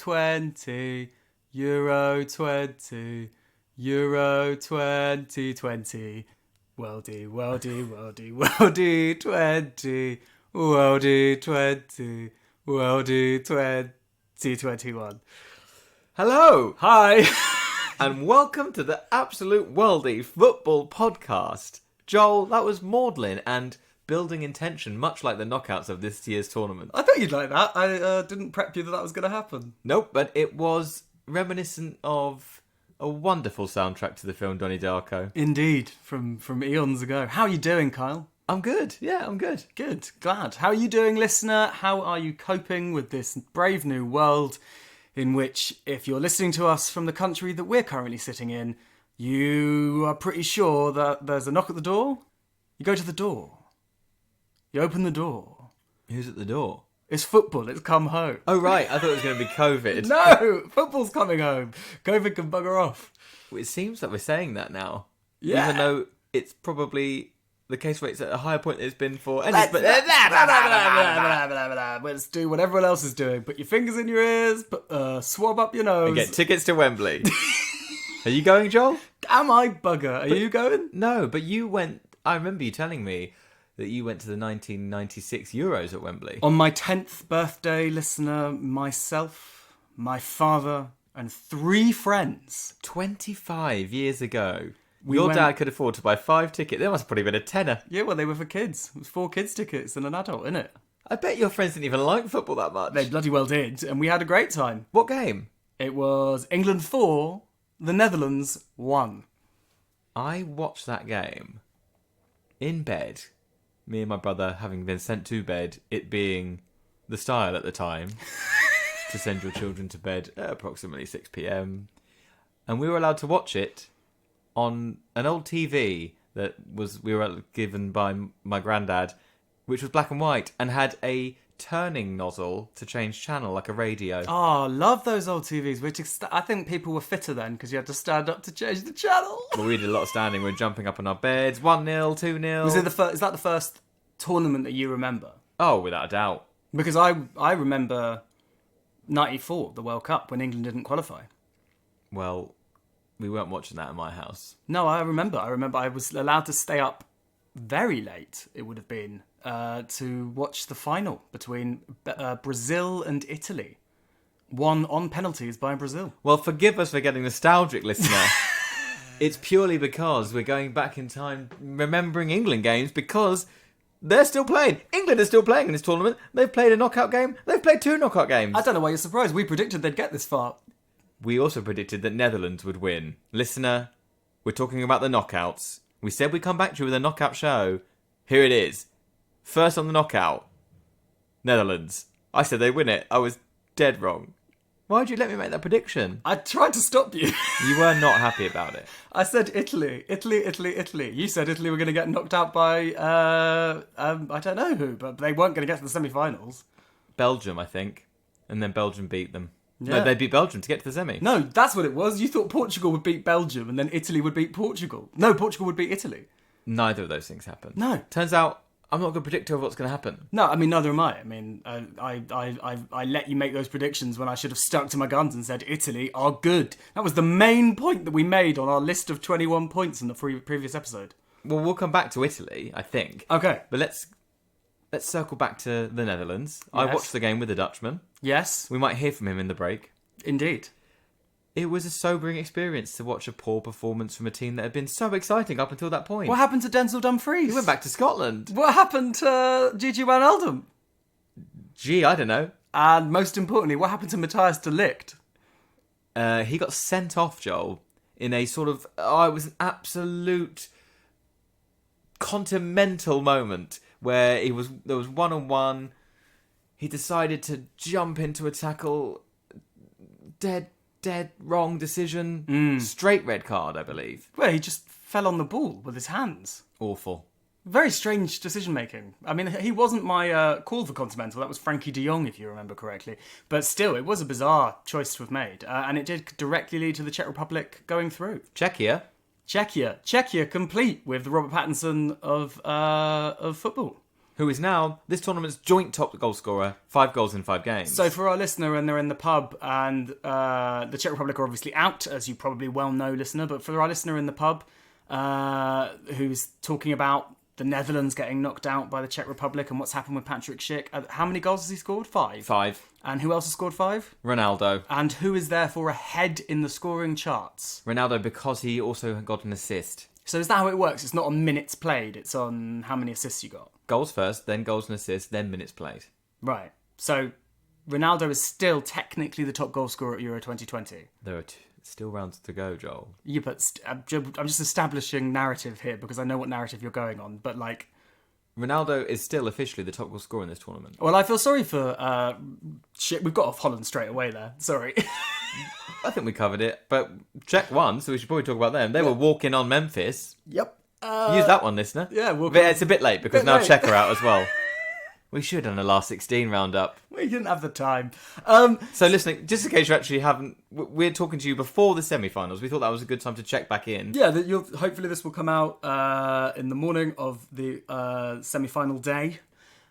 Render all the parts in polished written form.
2020, Euro 20, Euro 2020, Worldie, Worldie, Worldie, Worldie 20, Worldie 20, Worldie 2021. Hello! Hi! And welcome to the Absolute Worldie Football Podcast. Joel, that was maudlin and building intention, much like the knockouts of this year's tournament. I thought you'd like that. I didn't prep you that was going to happen. Nope, but it was reminiscent of a wonderful soundtrack to the film Donnie Darko. Indeed, from eons ago. How are you doing, Kyle? I'm good. Yeah, I'm good. Good, glad. How are you doing, listener? How are you coping with this brave new world in which, if you're listening to us from the country that we're currently sitting in, you are pretty sure that there's a knock at the door? You go to the door. You open the door. Who's at the door? It's football. It's come home. Oh, right. I thought it was going to be COVID. No! Football's coming home. COVID can bugger off. It seems like we're saying that now. Yeah. Even though it's probably the case rate is at a higher point than it's been for any... Let's do what everyone else is doing. Put your fingers in your ears, swab up your nose. And get tickets to Wembley. Are you going, Joel? Am I bugger? Are you going? No, but you went... I remember you telling me that you went to the 1996 Euros at Wembley. On my 10th birthday, listener, myself, my father, and 3 friends. 25 years ago. Your dad could afford to buy 5 tickets. There must have probably been a tenner. Yeah, well, they were for kids. It was 4 kids' tickets and an adult, innit? I bet your friends didn't even like football that much. They bloody well did, and we had a great time. What game? It was England 4, the Netherlands 1. I watched that game in bed. Me and my brother having been sent to bed, it being the style at the time to send your children to bed at approximately 6 p.m. And we were allowed to watch it on an old TV that we were given by my granddad, which was black and white and had a turning nozzle to change channel like a radio. Oh, love those old TVs. I think people were fitter then because you had to stand up to change the channel. Well, we did a lot of standing. We were jumping up on our beds. 1-0, 2-0. Is that the first tournament that you remember? Oh, without a doubt. Because I remember 94, the World Cup, when England didn't qualify. Well, we weren't watching that at my house. No, I remember I was allowed to stay up very late, it would have been, to watch the final between Brazil and Italy. Won on penalties by Brazil. Well, forgive us for getting nostalgic, listener. It's purely because we're going back in time, remembering England games, because they're still playing. England is still playing in this tournament. They've played a knockout game. They've played 2 knockout games. I don't know why you're surprised. We predicted they'd get this far. We also predicted that Netherlands would win. Listener, we're talking about the knockouts. We said we'd come back to you with a knockout show. Here it is. First on the knockout. Netherlands. I said they'd win it. I was dead wrong. Why'd you let me make that prediction? I tried to stop you. You were not happy about it. I said Italy. Italy. You said Italy were going to get knocked out by, I don't know who, but they weren't going to get to the semi-finals. Belgium, I think. And then Belgium beat them. Yeah. No, they beat Belgium to get to the semi. No, that's what it was. You thought Portugal would beat Belgium and then Italy would beat Portugal. No, Portugal would beat Italy. Neither of those things happened. No. Turns out, I'm not a good predictor of what's going to happen. No, I mean, neither am I. I mean, I let you make those predictions when I should have stuck to my guns and said Italy are good. That was the main point that we made on our list of 21 points in the previous episode. Well, we'll come back to Italy, I think. Okay. But let's circle back to the Netherlands. Yes. I watched the game with the Dutchman. Yes. We might hear from him in the break. Indeed. It was a sobering experience to watch a poor performance from a team that had been so exciting up until that point. What happened to Denzel Dumfries? He went back to Scotland. What happened to Gigi Wijnaldum? Gee, I don't know. And most importantly, what happened to Matthias de Ligt? He got sent off, Joel, in a sort of... it was an absolute continental moment where there was 1-on-1. He decided to jump into a tackle. Dead wrong decision. Straight red card, I believe. Well, he just fell on the ball with his hands. Awful. Very strange decision-making. I mean, he wasn't my call for Continental. That was Frankie de Jong, if you remember correctly. But still, it was a bizarre choice to have made. And it did directly lead to the Czech Republic going through. Czechia Czechia complete with the Robert Pattinson of football. who is now this tournament's joint top goal scorer, 5 goals in 5 games. So for our listener, and they're in the pub, and the Czech Republic are obviously out, as you probably well know, listener, but for our listener in the pub, who's talking about the Netherlands getting knocked out by the Czech Republic and what's happened with Patrick Schick, how many goals has he scored? 5? 5. And who else has scored 5? Ronaldo. And who is therefore ahead in the scoring charts? Ronaldo, because he also got an assist. So is that how it works? It's not on minutes played, it's on how many assists you got. Goals first, then goals and assists, then minutes played. Right. So Ronaldo is still technically the top goal scorer at Euro 2020. There are still rounds to go, Joel. Yeah, but I'm just establishing narrative here because I know what narrative you're going on. But like, Ronaldo is still officially the top goal scorer in this tournament. Well, I feel sorry for shit. We've got off Holland straight away there. Sorry. I think we covered it, but Czech won, so we should probably talk about them. They were walking on Memphis. Yep. Use that one, listener. Yeah, but it's a bit late because now Czech are out as well. We should on the last 16 roundup. We didn't have the time. So listening, just in case you actually haven't, we're talking to you before the semi-finals. We thought that was a good time to check back in. Yeah, hopefully this will come out in the morning of the semi-final day.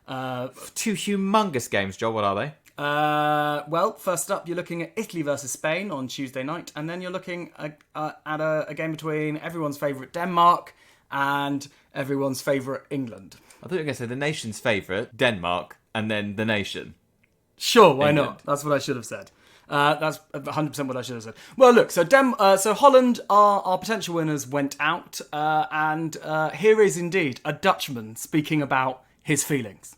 2 humongous games, Joel. What are they? Well, first up, you're looking at Italy versus Spain on Tuesday night, and then you're looking at a game between everyone's favourite Denmark and everyone's favourite England. I thought you were going to say the nation's favourite, Denmark, and then the nation. Sure, why England. not? That's what I should have said. That's 100% what I should have said. Well, look, so Holland, our potential winners, went out, and here is indeed a Dutchman speaking about his feelings.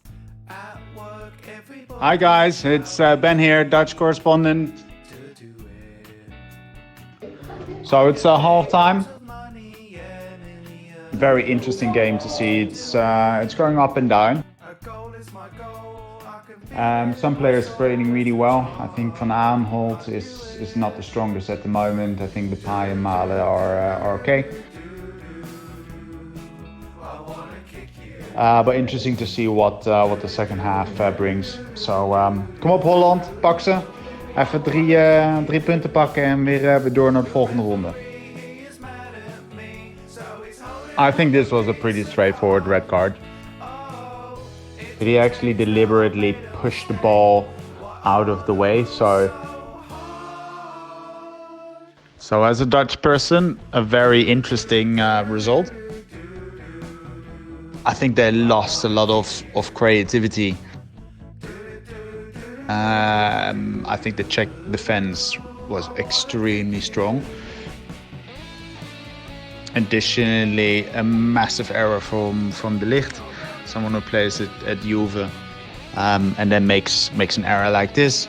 Hi guys, it's Ben here, Dutch correspondent. So it's half time. Very interesting game to see. It's going up and down. Some players playing really well. I think Van Aanholt is not the strongest at the moment. I think Depay and Malen are okay. But interesting to see what the second half brings. So kom op Holland, pak ze. Even drie punten pakken en weer door naar de volgende ronde. I think this was a pretty straightforward red card. He actually deliberately pushed the ball out of the way. So as a Dutch person, a very interesting result. I think they lost a lot of creativity. I think the Czech defense was extremely strong. Additionally, a massive error from De Ligt, someone who plays at Juve, and then makes an error like this.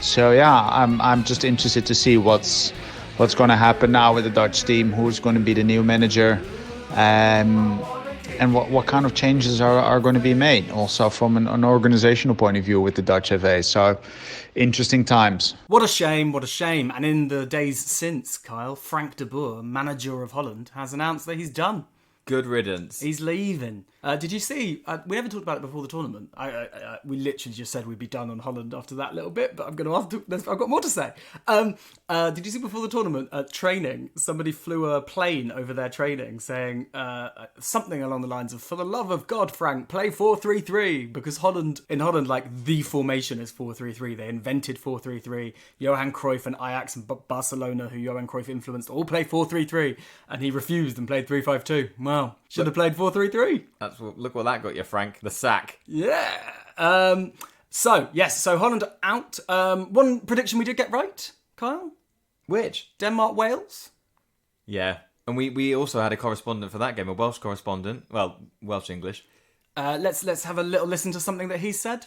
So yeah, I'm just interested to see what's going to happen now with the Dutch team, who's going to be the new manager. And what kind of changes are going to be made, also from an organizational point of view with the Dutch FA. So, interesting times. What a shame, what a shame. And in the days since, Kyle, Frank de Boer, manager of Holland, has announced that he's done. Good riddance. He's leaving. Did you see? We never talked about it before the tournament. We literally just said we'd be done on Holland after that little bit, but I've got more to say. Did you see before the tournament training? Somebody flew a plane over their training, saying something along the lines of, "For the love of God, Frank, play 4-3-3," because in Holland, like the formation is 4-3-3. They invented 4-3-3. Johan Cruyff and Ajax and Barcelona, who Johan Cruyff influenced, all play 4-3-3, and he refused and played 3-5-2. Wow, should have played 4-3-3. Look what that got you, Frank. The sack. Yeah. So Holland are out. One prediction we did get right, Kyle? Which? Denmark-Wales? Yeah. And we also had a correspondent for that game, a Welsh correspondent. Well, Welsh-English. Let's have a little listen to something that he said.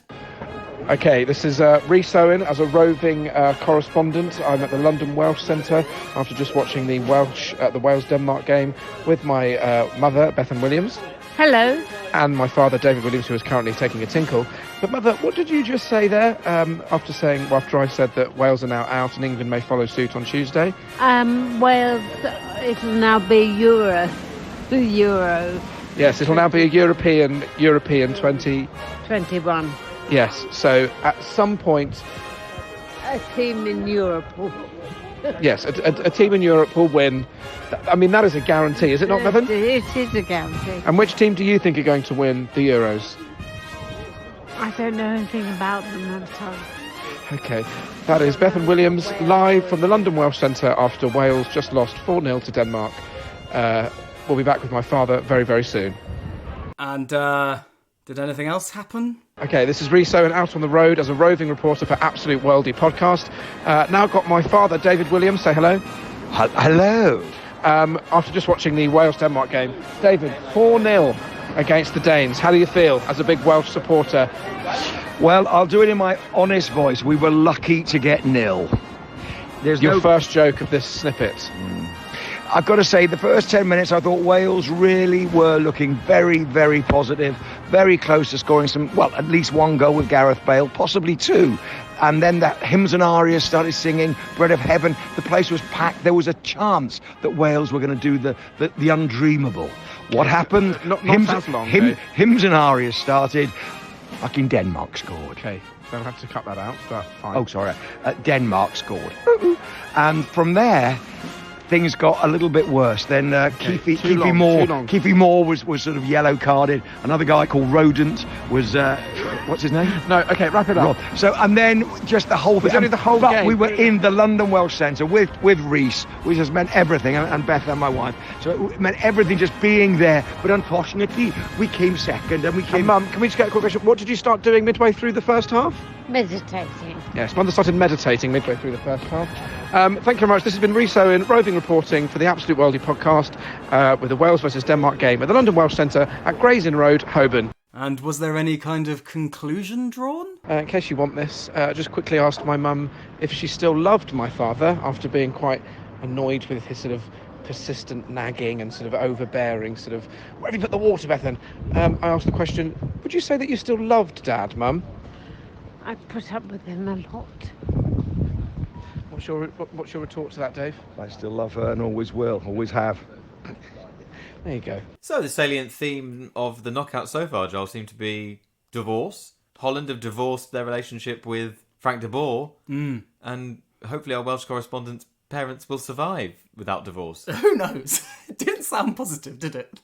Okay, this is Rhys Owen as a roving correspondent. I'm at the London Welsh Centre after just watching the Wales-Denmark game with my mother, Bethan Williams. Hello. And my father, David Williams, who is currently taking a tinkle. But Mother, what did you just say there after I said that Wales are now out and England may follow suit on Tuesday? Wales, it'll now be the Euro. Yes, it'll now be a European 2021. Yes, so at some point a team in Europe will. Yes, a team in Europe will win. I mean, that is a guarantee, is it not, Bethan? It is a guarantee. And which team do you think are going to win the Euros? I don't know anything about them, I'm sorry. Okay, that is Bethan Williams live from the London Welsh Centre after Wales just lost 4-0 to Denmark. We'll be back with my father very, very soon. And did anything else happen? Okay, this is Rhys Owen out on the road as a roving reporter for Absolute Worldie Podcast. Now got my father, David Williams. Say hello. Hello. After just watching the Wales-Denmark game. David, 4-0 against the Danes. How do you feel as a big Welsh supporter? Well, I'll do it in my honest voice. We were lucky to get nil. There's Your first joke of this snippet. I've got to say, the first 10 minutes, I thought Wales really were looking very, very positive, very close to scoring at least one goal with Gareth Bale, possibly two. And then that hymns and arias started singing, Bread of Heaven. The place was packed. There was a chance that Wales were going to do the undreamable. What happened? Not as long, Dave. Hymns and arias started. Fucking Denmark scored. Okay, they'll have to cut that out, but fine. Oh, sorry. Denmark scored. And from there, things got a little bit worse. Then Keefe Moore was sort of yellow carded. Another guy called Rodent was what's his name? No, okay, wrap it up. So and then just the whole thing. Only the whole but game. we were in the London Welsh Centre with Rhys, which has meant everything, and Beth and my wife. So it meant everything just being there. But unfortunately, we came second, and we came. Mum, can we just get a quick question? What did you start doing midway through the first half? Meditating. Yes, Mother started meditating midway through the first half. Thank you very much. This has been Rhys Owen, roving reporting for the Absolute Worldie Podcast with the Wales versus Denmark game at the London Welsh Centre at Gray's Inn Road, Holborn. And was there any kind of conclusion drawn? In case you want this, just quickly asked my mum if she still loved my father after being quite annoyed with his sort of persistent nagging and sort of overbearing sort of, where have you put the water, Bethan? I asked the question, would you say that you still loved Dad, Mum? I put up with him a lot. What's your retort to that, Dave? I still love her and always will, always have. There you go. So the salient theme of the knockout so far, Joel, seemed to be divorce. Holland have divorced their relationship with Frank de Boer, and hopefully our Welsh correspondent's parents will survive without divorce. Who knows? It didn't sound positive, did it?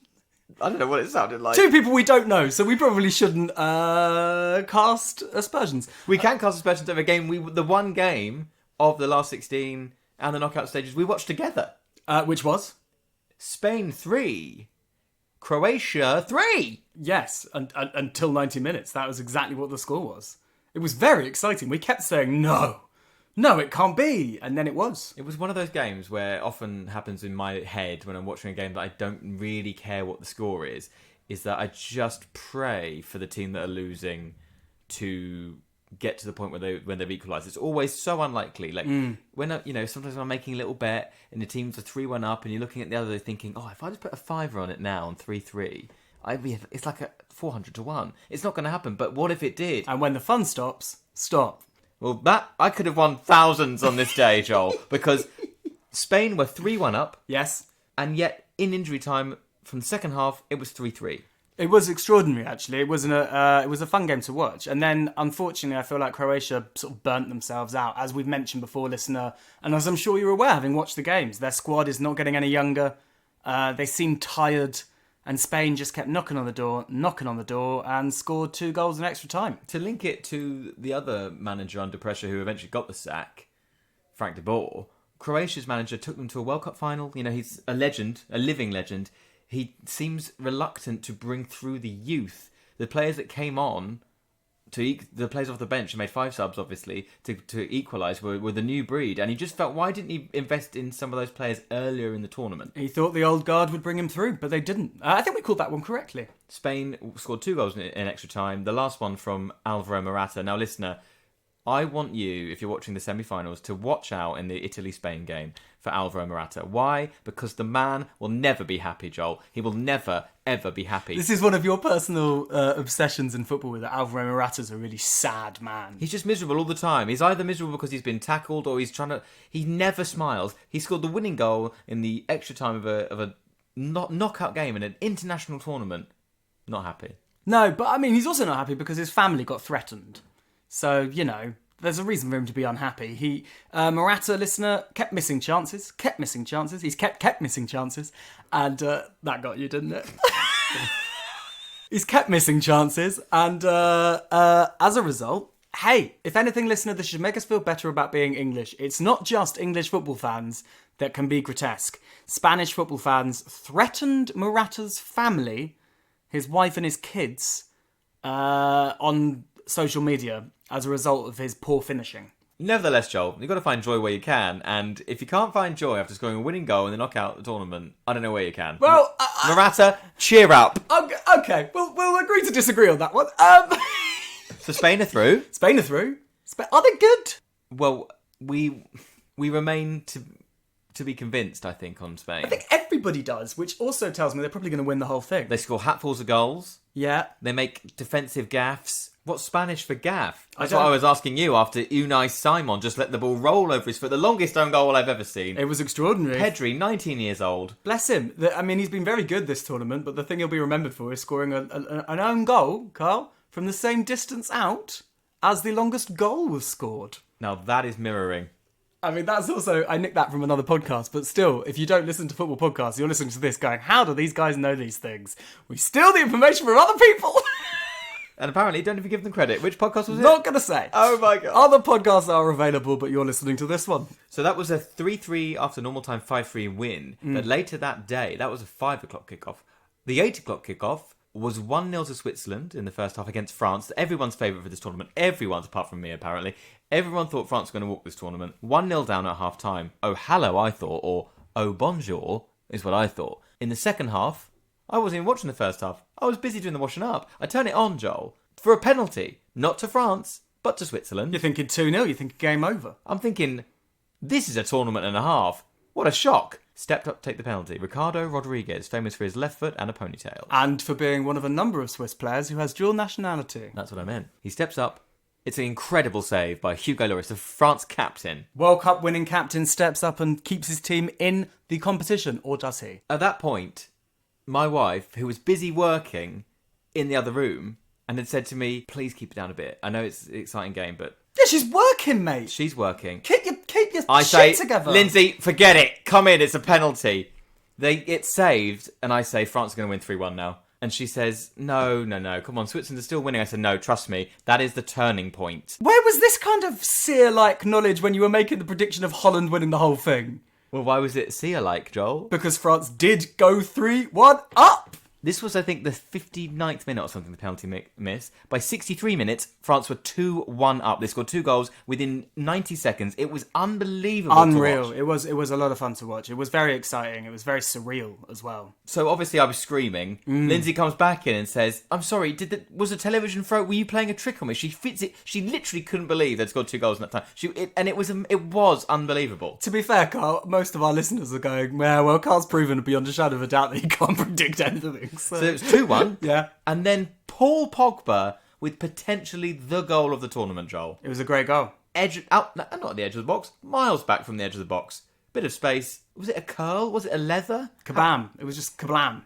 I don't know what it sounded like. Two people we don't know, so we probably shouldn't cast aspersions. We can cast aspersions over a game. The one game of the last 16 and the knockout stages we watched together. Which was? Spain 3, Croatia 3. Yes, until 90 minutes. That was exactly what the score was. It was very exciting. We kept saying, no, it can't be. And then it was. It was one of those games where often happens in my head when I'm watching a game that I don't really care what the score is that I just pray for the team that are losing to get to the point where they've equalised. It's always so unlikely. Like when sometimes when I'm making a little bet and the teams are 3-1 up and you're looking at the other thinking, oh, if I just put a fiver on it now on 3-3, it's like a 400 to 1. It's not going to happen. But what if it did? And when the fun stops, stop. Well, that I could have won thousands on this day, Joel, because Spain were 3-1 up. Yes. And yet in injury time from the second half, it was 3-3. It was extraordinary, actually. It was a fun game to watch. And then, unfortunately, I feel like Croatia sort of burnt themselves out. As we've mentioned before, listener, and as I'm sure you're aware, having watched the games, their squad is not getting any younger. They seem tired, and Spain just kept knocking on the door, and scored 2 goals in extra time. To link it to the other manager under pressure who eventually got the sack, Frank de Boer, Croatia's manager took them to a World Cup final. You know, he's a legend, a living legend. He seems reluctant to bring through the youth. The players that came on, the players off the bench who made 5 subs, obviously, to equalise were the new breed. And he just felt, why didn't he invest in some of those players earlier in the tournament? He thought the old guard would bring him through, but they didn't. I think we called that one correctly. Spain scored 2 goals in extra time. The last one from Alvaro Morata. Now, listener, I want you, if you're watching the semi-finals, to watch out in the Italy-Spain game for Alvaro Morata. Why? Because the man will never be happy, Joel. He will never, ever be happy. This is one of your personal obsessions in football, with that Alvaro Morata's a really sad man. He's just miserable all the time. He's either miserable because he's been tackled or he's trying to... He never smiles. He scored the winning goal in the extra time of a knockout game in an international tournament. Not happy. No, but I mean, he's also not happy because his family got threatened. So, there's a reason for him to be unhappy. He, Morata, listener, kept missing chances. He's kept missing chances. And that got you, didn't it? He's kept missing chances. And as a result, hey, if anything, listener, this should make us feel better about being English. It's not just English football fans that can be grotesque. Spanish football fans threatened Morata's family, his wife and his kids, on social media as a result of his poor finishing. Nevertheless, Joel, you've got to find joy where you can, and if you can't find joy after scoring a winning goal in the knockout tournament, I don't know where you can. Well, Morata, cheer up. Okay, we'll agree to disagree on that one. So Spain are through. Spain are through. Are they good? Well, we remain to be convinced, I think, on Spain. I think everybody does, which also tells me they're probably going to win the whole thing. They score hatfuls of goals. Yeah. They make defensive gaffes. What's Spanish for gaff? That's what I was asking you after Unai Simon just let the ball roll over his foot. The longest own goal I've ever seen. It was extraordinary. Pedri, 19 years old. Bless him. I mean, he's been very good this tournament, but the thing he'll be remembered for is scoring an own goal, Carl, from the same distance out as the longest goal was scored. Now that is mirroring. I mean, that's also, I nicked that from another podcast, but still, if you don't listen to football podcasts, you're listening to this going, how do these guys know these things? We steal the information from other people. And apparently, don't even give them credit. Which podcast was it? Not going to say. Oh my God. Other podcasts are available, but you're listening to this one. So that was a 3-3 after normal time 5-3 win. But later that day, that was a 5 o'clock kickoff. The 8 o'clock kickoff was 1-0 to Switzerland in the first half against France. Everyone's favourite for this tournament. Everyone's, apart from me, apparently. Everyone thought France were going to walk this tournament. 1-0 down at half time. Oh, hello, I thought. Or, oh, bonjour, is what I thought. In the second half, I wasn't even watching the first half. I was busy doing the washing up. I turn it on, Joel, for a penalty. Not to France, but to Switzerland. You're thinking 2-0, you're thinking game over. I'm thinking, this is a tournament and a half. What a shock. Stepped up to take the penalty. Ricardo Rodriguez, famous for his left foot and a ponytail. And for being one of a number of Swiss players who has dual nationality. That's what I meant. He steps up. It's an incredible save by Hugo Lloris, the France captain. World Cup winning captain steps up and keeps his team in the competition, or does he? At that point, my wife, who was busy working in the other room, and had said to me, please keep it down a bit. I know it's an exciting game, but... Yeah, she's working, mate. She's working. Keep your I shit say, together. Lindsay, forget it. Come in, it's a penalty. It's saved, and I say, France are going to win 3-1 now. And she says, no, come on, Switzerland is still winning. I said, no, trust me, that is the turning point. Where was this kind of seer-like knowledge when you were making the prediction of Holland winning the whole thing? Well, why was it seer-like, Joel? Because France did go 3-1 up. This was, I think, the 59th minute or something, the penalty miss. By 63 minutes, France were 2-1 up. They scored 2 goals within 90 seconds. It was unbelievable. Unreal. To watch. It was a lot of fun to watch. It was very exciting. It was very surreal as well. So obviously I was screaming. Lindsay comes back in and says, I'm sorry, was the television throw? Were you playing a trick on me? She fits it. She literally couldn't believe they'd scored 2 goals in that time. It was unbelievable. To be fair, Carl, most of our listeners are going, well, Carl's proven beyond a shadow of a doubt that he can't predict anything. So it was 2-1. Yeah. And then Paul Pogba with potentially the goal of the tournament, Joel. It was a great goal. Not at the edge of the box, miles back from the edge of the box. Bit of space. Was it a curl? Was it a leather? Kabam. It was just kablam.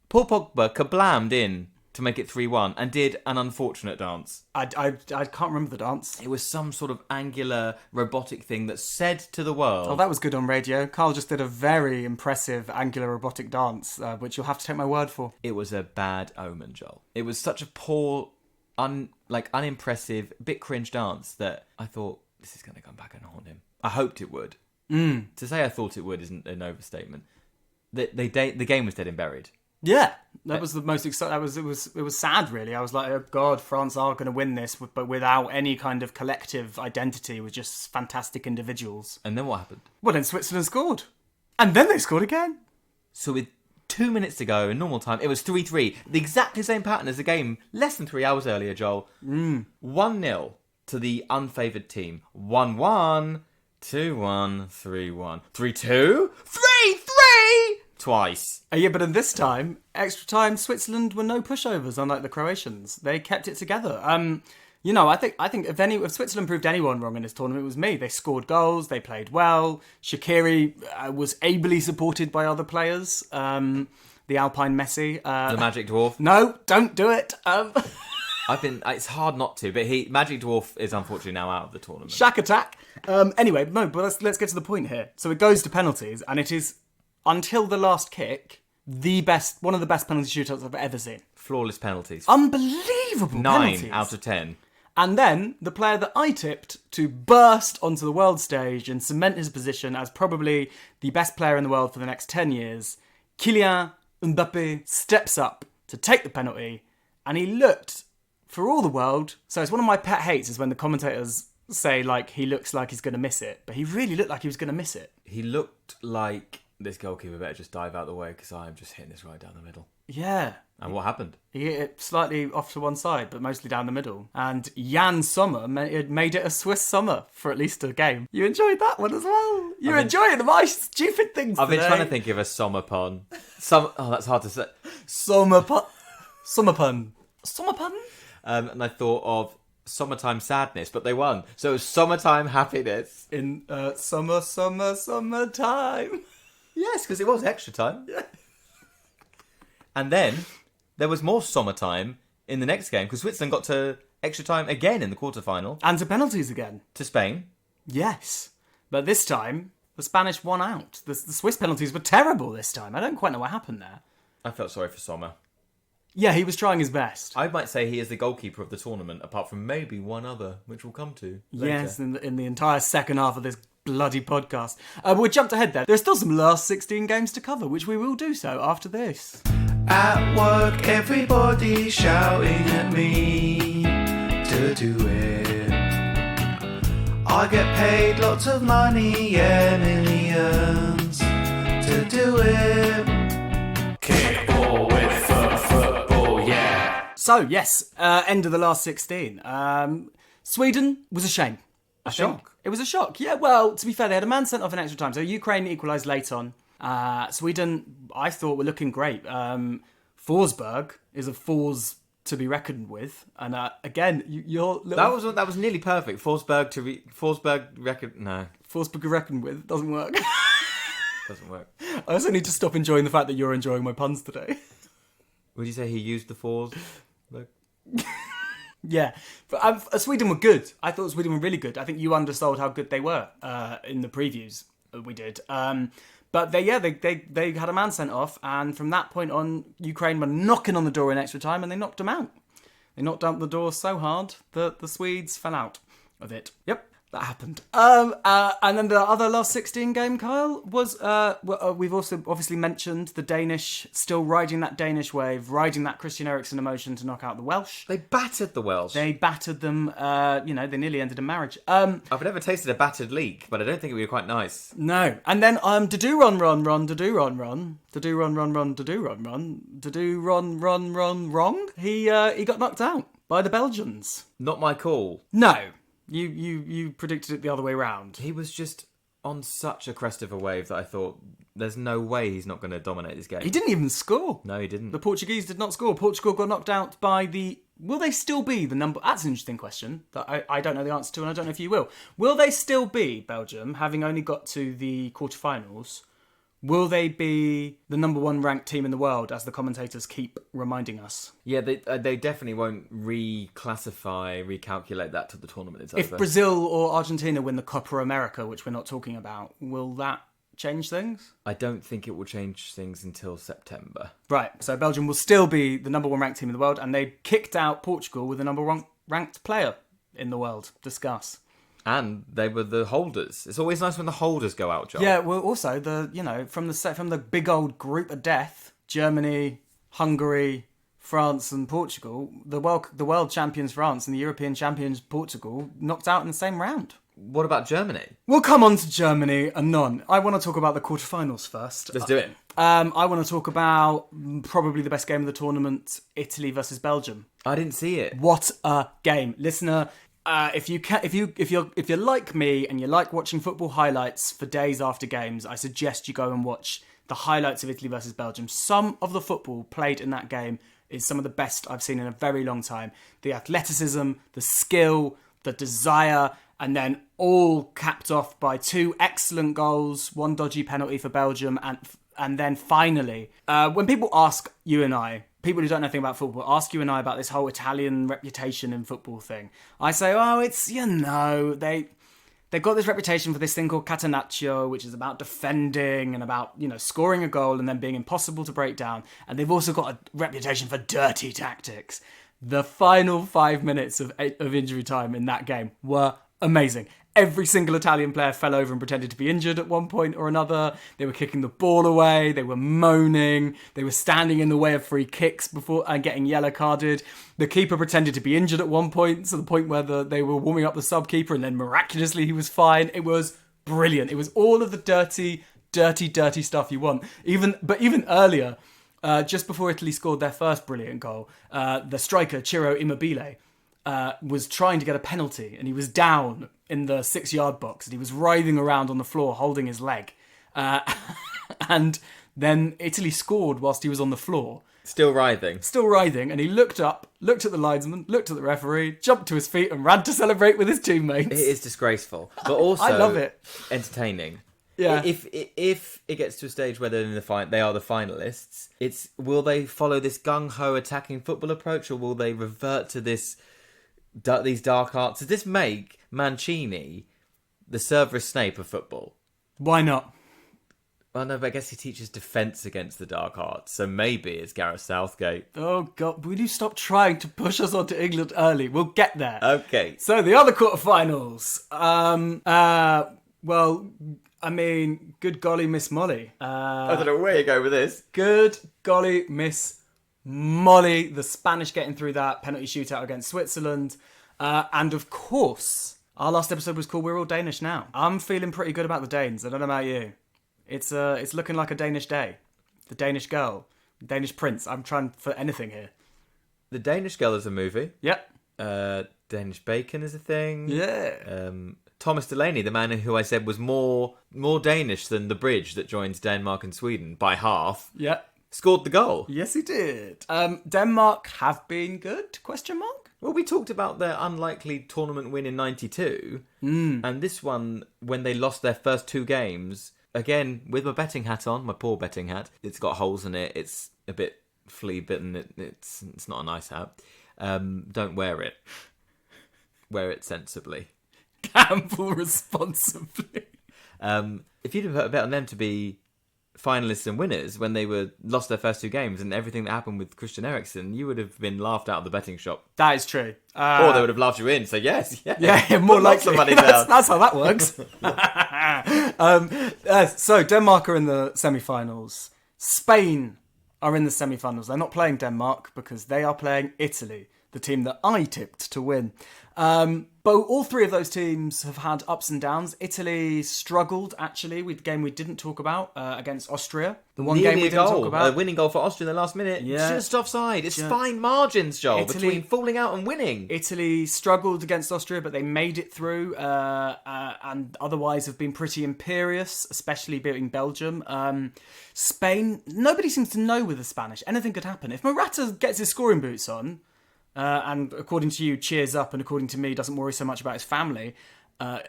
Paul Pogba kablammed in to make it 3-1 and did an unfortunate dance. I can't remember the dance. It was some sort of angular robotic thing that said to the world... Oh, that was good on radio. Carl just did a very impressive angular robotic dance, which you'll have to take my word for. It was a bad omen, Joel. It was such a poor, unimpressive, bit cringe dance that I thought, this is going to come back and haunt him. I hoped it would. To say I thought it would isn't an overstatement. The game was dead and buried. Yeah, that was the most exciting. It was sad, really. I was like, oh God, France are going to win this, but without any kind of collective identity, with just fantastic individuals. And then what happened? Well, then Switzerland scored, and then they scored again. So with 2 minutes to go in normal time, it was 3-3. The exactly same pattern as the game less than 3 hours earlier, Joel. 1-0 to the unfavoured team. 1-1, 2-1, 3-1, 3-2, 3-3. Twice. Yeah, but in this time, extra time, Switzerland were no pushovers, unlike the Croatians. They kept it together. I think if Switzerland proved anyone wrong in this tournament, it was me. They scored goals, they played well. Shaqiri was ably supported by other players. The Alpine Messi. The Magic Dwarf. No, don't do it. It's hard not to, but Magic Dwarf is unfortunately now out of the tournament. Shack attack. Anyway, no, but let's get to the point here. So it goes to penalties, and it is, until the last kick, one of the best penalty shootouts I've ever seen. Flawless penalties. Unbelievable 9 penalties. out of 10. And then the player that I tipped to burst onto the world stage and cement his position as probably the best player in the world for the next 10 years, Kylian Mbappe, steps up to take the penalty, and he looked, for all the world, so it's one of my pet hates is when the commentators say, like, he looks like he's going to miss it, but he really looked like he was going to miss it. He looked like this goalkeeper better just dive out of the way because I'm just hitting this right down the middle. Yeah. And what happened? He hit it slightly off to one side, but mostly down the middle. And Jan Sommer made it a Swiss summer for at least a game. You enjoyed that one as well. You're enjoying my stupid things I've been today. trying to think of a summer pun. That's hard to say. Summer pun. Summer pun. And I thought of summertime sadness, but they won. So it was summertime happiness. In summertime. Yes, because it was extra time. Yeah. And then there was more summertime in the next game because Switzerland got to extra time again in the quarterfinal. And to penalties again. To Spain. Yes. But this time, the Spanish won out. The Swiss penalties were terrible this time. I don't quite know what happened there. I felt sorry for Sommer. Yeah, he was trying his best. I might say he is the goalkeeper of the tournament, apart from maybe one other, which we'll come to later. Yes, in the entire second half of this bloody podcast. We jumped ahead there. There's still some last 16 games to cover, which we will do so after this. At work, everybody shouting at me to do it. I get paid lots of money, yeah, millions, to do it. Kickball with football, yeah. So, yes, end of the last 16. Sweden was a shame. I think. Shock. It was a shock. Yeah, well, to be fair, they had a man sent off in extra time. So Ukraine equalised late on. Sweden, I thought, were looking great. Forsberg is a force to be reckoned with. And again, you're... That was nearly perfect. Forsberg record... No. Forsberg reckoned with doesn't work. Doesn't work. I also need to stop enjoying the fact that you're enjoying my puns today. Would you say he used the fours? Yeah, but Sweden were good. I thought Sweden were really good. I think you undersold how good they were in the previews we did. But they had a man sent off, and from that point on, Ukraine were knocking on the door in extra time, and they knocked them out. They knocked out the door so hard that the Swedes fell out of it. Yep. That happened. And then the other last 16 game, Kyle, was... we've also obviously mentioned the Danish still riding that Danish wave, riding that Christian Eriksen emotion to knock out the Welsh. They battered the Welsh. They battered them, they nearly ended in marriage. I've never tasted a battered leek, but I don't think it would be quite nice. No. And then, do run, run, run, do run, run, do run, run, run, do run, run, do run, run, run, wrong. He got knocked out by the Belgians. Not my call. No. You predicted it the other way round. He was just on such a crest of a wave that I thought, there's no way he's not going to dominate this game. He didn't even score. No, he didn't. The Portuguese did not score. Portugal got knocked out by the... Will they still be the number... That's an interesting question that I don't know the answer to, and I don't know if you will. Will they still be, Belgium, having only got to the quarterfinals? Will they be the number one ranked team in the world, as the commentators keep reminding us? Yeah, they definitely won't recalculate that till the tournament is over. If Brazil or Argentina win the Copa America, which we're not talking about, will that change things? I don't think it will change things until September. Right, so Belgium will still be the number one ranked team in the world, and they kicked out Portugal with the number one ranked player in the world. Discuss. And they were the holders. It's always nice when the holders go out, Joel. Yeah, well, also from the big old group of death, Germany, Hungary, France, and Portugal. The world champions France and the European champions Portugal knocked out in the same round. What about Germany? We'll come on to Germany anon. I want to talk about the quarterfinals first. Let's do it. I want to talk about probably the best game of the tournament: Italy versus Belgium. I didn't see it. What a game, listener! If you're like me and you like watching football highlights for days after games, I suggest you go and watch the highlights of Italy versus Belgium. Some of the football played in that game is some of the best I've seen in a very long time. The athleticism, the skill, the desire, And then all capped off by 2 excellent goals, 1 dodgy penalty for Belgium, and then finally, when people ask you and I, people who don't know anything about football, ask you and I about this whole Italian reputation in football thing, I say, oh, it's, they've got this reputation for this thing called catenaccio, which is about defending and about, scoring a goal and then being impossible to break down. And they've also got a reputation for dirty tactics. The final 5 minutes of injury time in that game were amazing. Every single Italian player fell over and pretended to be injured at one point or another. They were kicking the ball away. They were moaning. They were standing in the way of free kicks before and getting yellow carded. The keeper pretended to be injured at one point, to the point where they were warming up the sub-keeper, and then miraculously he was fine. It was brilliant. It was all of the dirty stuff you want. But even earlier, just before Italy scored their first brilliant goal, the striker Ciro Immobile was trying to get a penalty, and he was down in the 6-yard box, and he was writhing around on the floor holding his leg. And then Italy scored whilst he was on the floor. Still writhing. And he looked up, looked at the linesman, looked at the referee, jumped to his feet and ran to celebrate with his teammates. It is disgraceful, but also I love it. Entertaining. Yeah. If it gets to a stage where they're in they are the finalists, will they follow this gung-ho attacking football approach, or will they revert to these dark arts? Does this make Mancini the Severus Snape of football? Why not? Well, no, but I guess he teaches defence against the dark arts, so maybe it's Gareth Southgate. Oh, God, will you stop trying to push us onto England early? We'll get there. Okay. So, the other quarterfinals. Good golly, Miss Molly. I don't know where you go with this. Good golly, Miss Molly. The Spanish getting through that penalty shootout against Switzerland. And of course, our last episode was called We're All Danish Now. I'm feeling pretty good about the Danes. I don't know about you. It's looking like a Danish day. The Danish girl. The Danish prince. I'm trying for anything here. The Danish Girl is a movie. Yep. Danish Bacon is a thing. Yeah. Thomas Delaney, the man who I said was more Danish than the bridge that joins Denmark and Sweden by half. Yep. Scored the goal. Yes, he did. Denmark have been good? ? Well, we talked about their unlikely tournament win in 92. And this one, when they lost their first 2 games, again, with my betting hat on, my poor betting hat, it's got holes in it, it's a bit flea-bitten, it's not a nice hat. Don't wear it. Wear it sensibly. Gamble responsibly. If you'd have bet on them to be finalists and winners when they lost their first 2 games and everything that happened with Christian Eriksen, you would have been laughed out of the betting shop. That is true. Or they would have laughed you in. So yes, yeah, more likely. That's how that works. So Denmark are in the semi-finals. Spain are in the semi-finals. They're not playing Denmark because they are playing Italy, the team that I tipped to win. But all 3 of those teams have had ups and downs. Italy struggled, actually, with the game we didn't talk about against Austria. The one game we didn't talk about. A winning goal for Austria in the last minute. Yeah. Just offside. It's fine margins, Joel, between falling out and winning. Italy struggled against Austria, but they made it through and otherwise have been pretty imperious, especially beating Belgium. Spain, nobody seems to know with the Spanish. Anything could happen. If Morata gets his scoring boots on, and according to you, cheers up, and according to me, doesn't worry so much about his family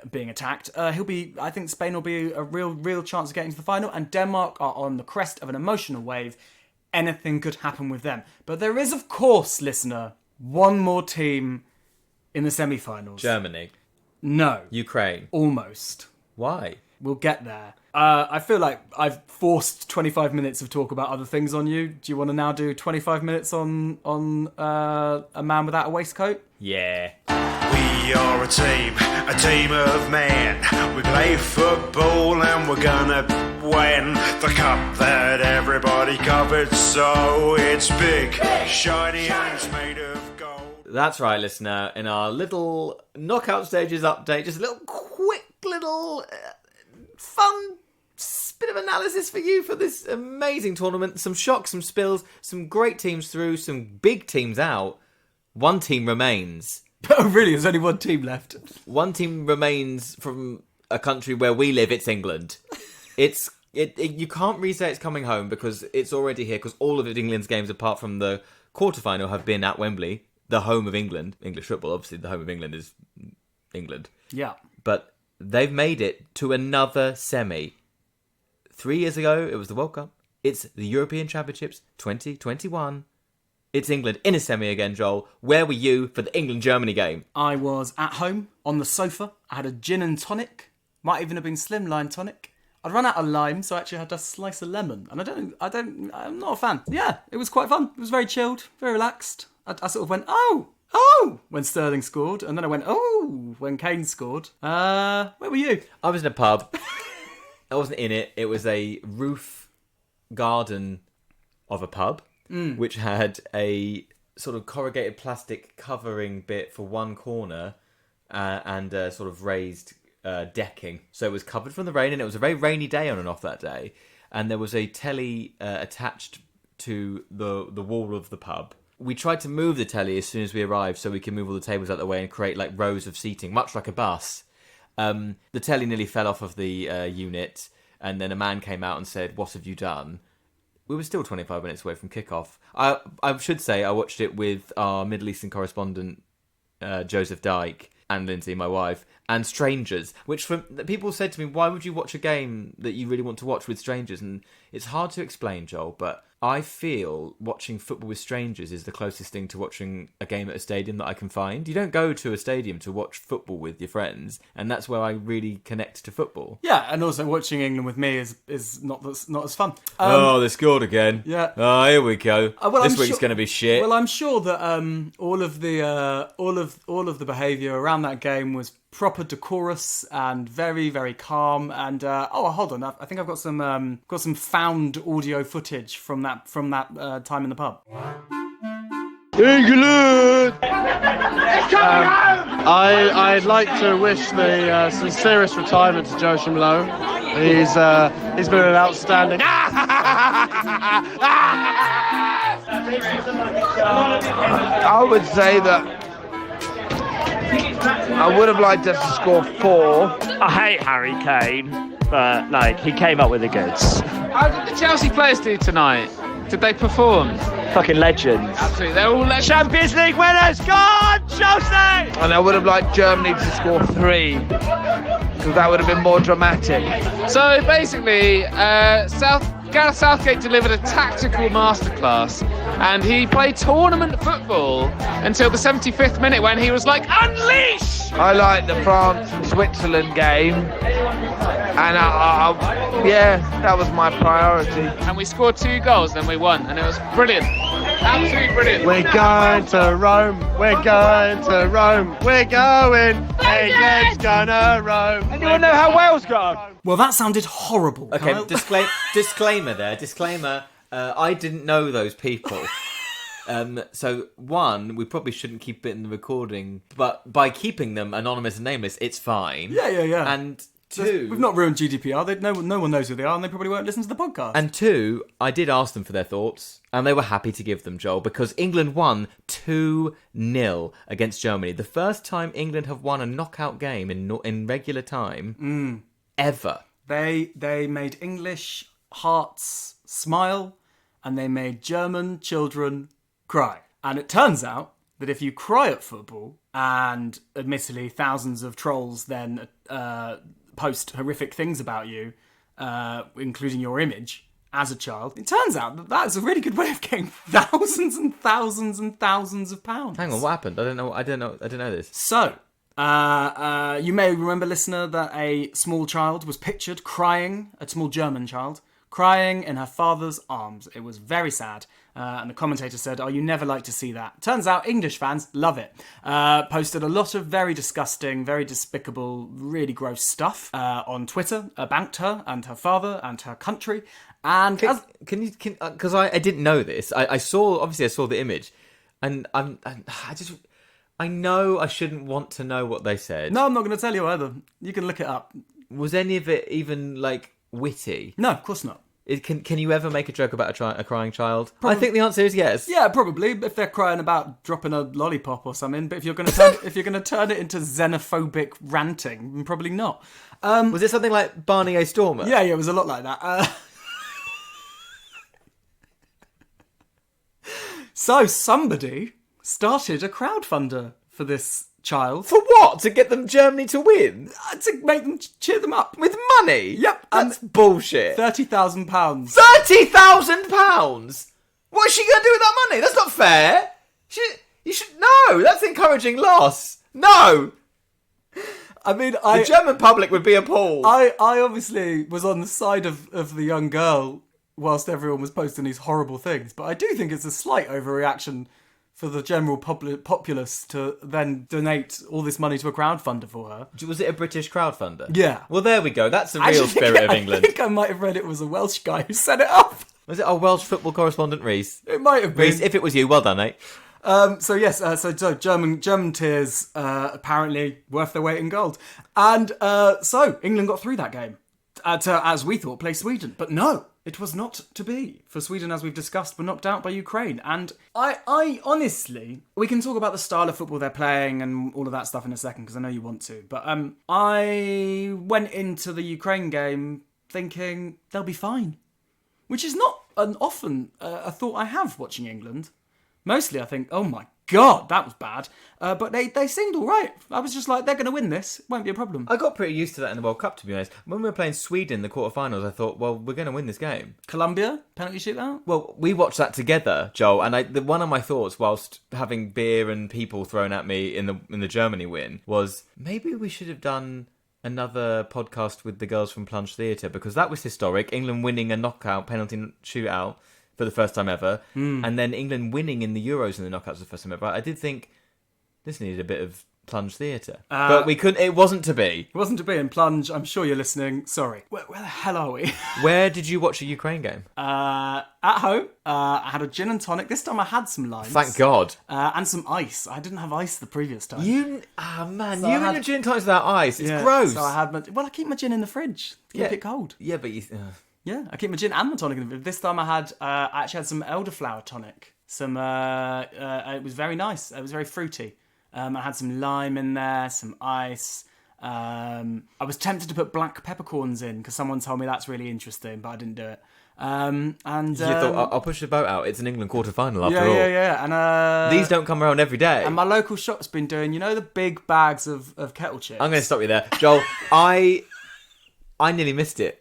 being attacked, I think Spain will be a real chance of getting to the final, and Denmark are on the crest of an emotional wave. Anything could happen with them. But there is, of course, listener, one more team in the semi-finals. Germany. No. Ukraine. Almost. Why? We'll get there. I feel like I've forced 25 minutes of talk about other things on you. Do you want to now do 25 minutes on a man without a waistcoat? Yeah. We are a team of men. We play football and we're gonna win the cup that everybody covets. So it's big, shiny, and it's made of gold. That's right, listener. In our little knockout stages update, just a little quick little fun bit of analysis for you for this amazing tournament. Some shocks, some spills, some great teams through, some big teams out. One team remains. Oh, really? There's only one team left. One team remains from a country where we live. It's England. You can't really say it's coming home because it's already here, because all of England's games, apart from the quarterfinal, have been at Wembley, the home of England. English football, obviously, the home of England is England. Yeah. But they've made it to another semi. 3 years ago, it was the World Cup. It's the European Championships 2021. It's England in a semi again, Joel. Where were you for the England-Germany game? I was at home on the sofa. I had a gin and tonic. Might even have been slimline tonic. I'd run out of lime, so I actually had a slice of lemon. And I'm not a fan. Yeah, it was quite fun. It was very chilled, very relaxed. I sort of went, oh, when Sterling scored. And then I went, oh, when Kane scored. Where were you? I was in a pub. I wasn't in it. It was a roof garden of a pub, which had a sort of corrugated plastic covering bit for one corner and a sort of raised decking. So it was covered from the rain, and it was a very rainy day on and off that day. And there was a telly attached to the wall of the pub. We tried to move the telly as soon as we arrived so we could move all the tables out of the way and create like rows of seating, much like a bus. The telly nearly fell off of the unit, and then a man came out and said, "What have you done?" We were still 25 minutes away from kickoff. I should say I watched it with our Middle Eastern correspondent, Joseph Dyke, and Lindsay, my wife, and strangers, which people said to me, why would you watch a game that you really want to watch with strangers? And it's hard to explain, Joel, but I feel watching football with strangers is the closest thing to watching a game at a stadium that I can find. You don't go to a stadium to watch football with your friends, and that's where I really connect to football. Yeah, and also watching England with me is not as fun. They scored again. Yeah. Oh, here we go. This week's going to be shit. Well, I'm sure that all of the behaviour around that game was proper decorous and very, very calm. And hold on, I think I've got some found audio footage from that time in the pub. England! I'd like to wish the sincerest retirement to Joachim Low. He's been an outstanding. I would say that I would have liked us to score 4. I hate Harry Kane, but he came up with the goods. How did the Chelsea players do tonight? Did they perform? Fucking legends. Absolutely, they're all legends. Champions League winners, go on, Chelsea! And I would have liked Germany to score 3, because that would have been more dramatic. So basically, Gareth Southgate delivered a tactical masterclass, and he played tournament football until the 75th minute when he was like, unleash! I like the France and Switzerland game, and that was my priority. And we scored 2 goals, then we won, and it was brilliant. Absolutely brilliant. We're going to Rome, we're going to Rome, we're going, England's gonna Rome. Anyone know how Wales got on? Well, that sounded horrible. Okay, Kyle. disclaimer there. I didn't know those people. So one, we probably shouldn't keep it in the recording, but by keeping them anonymous and nameless, it's fine. Yeah. And two, we've not ruined GDPR. No one knows who they are, and they probably won't listen to the podcast. And two, I did ask them for their thoughts, and they were happy to give them, Joel, because England won 2-0 against Germany. The first time England have won a knockout game in regular time ever. They made English hearts smile, and they made German children cry. And it turns out that if you cry at football, and admittedly thousands of trolls then post horrific things about you, including your image as a child, it turns out that is a really good way of getting thousands and thousands and thousands of pounds. Hang on, what happened? I don't know this. So, you may remember, listener, that a small child was pictured crying, a small German child, crying in her father's arms. It was very sad. And the commentator said, you never like to see that. Turns out English fans love it. Posted a lot of very disgusting, very despicable, really gross stuff on Twitter about her and her father and her country. And because I didn't know this. I saw the image, and I know I shouldn't want to know what they said. No, I'm not going to tell you either. You can look it up. Was any of it even witty? No, of course not. Can you ever make a joke about a crying child? Probably. I think the answer is yes. Yeah, probably, if they're crying about dropping a lollipop or something. But if you're going to turn it into xenophobic ranting, probably not. Was it something like Barney A. Stormer? Yeah, it was a lot like that. So somebody started a crowdfunder for this child. For what? To get them Germany to win? To make them cheer them up. With money? Yep. That's bullshit. £30,000. £30,000? What is she going to do with that money? That's not fair. You should... No, that's encouraging loss. No. I mean, the German public would be appalled. I obviously was on the side of the young girl whilst everyone was posting these horrible things, but I do think it's a slight overreaction for the general populace to then donate all this money to a crowdfunder for her. Was it a British crowdfunder? Yeah. Well, there we go. That's the real spirit of England. I think I might have read it was a Welsh guy who set it up. Was it our Welsh football correspondent, Reese? It might have been. Reese, if it was you, well done, mate. So German tears apparently worth their weight in gold, and so England got through that game to, as we thought, play Sweden, but no, it was not to be. For Sweden, as we've discussed, were knocked out by Ukraine, and I honestly, we can talk about the style of football they're playing and all of that stuff in a second because I know you want to, but I went into the Ukraine game thinking they'll be fine, which is not often a thought I have watching England. Mostly I think, oh my God, that was bad. But they seemed all right. I was just like, they're going to win this. It won't be a problem. I got pretty used to that in the World Cup, to be honest. When we were playing Sweden in the quarterfinals, I thought, well, we're going to win this game. Colombia, penalty shootout? Well, we watched that together, Joel, and one of my thoughts whilst having beer and people thrown at me in the Germany win was maybe we should have done another podcast with the girls from Plunge Theatre because that was historic. England winning a knockout penalty shootout for the first time ever, and then England winning in the Euros in the knockouts for the first time ever. I did think this needed a bit of Plunge Theatre, but we couldn't. It wasn't to be. It wasn't to be. And Plunge, I'm sure you're listening. Sorry, where the hell are we? Where did you watch a Ukraine game? At home. I had a gin and tonic. This time I had some limes. Thank God. And some ice. I didn't have ice the previous time. You and your gin and tonics without ice. It's yeah, gross. So I had I keep my gin in the fridge. Keep it cold. Yeah, but you. Yeah, I keep my gin and my tonic in the fridge. This time I actually had some elderflower tonic. It was very nice. It was very fruity. I had some lime in there, some ice. I was tempted to put black peppercorns in because someone told me that's really interesting, but I didn't do it. You thought, I'll push the boat out. It's an England quarter-final after all. Yeah. And these don't come around every day. And my local shop's been doing, the big bags of kettle chips. I'm going to stop you there. Joel, I nearly missed it.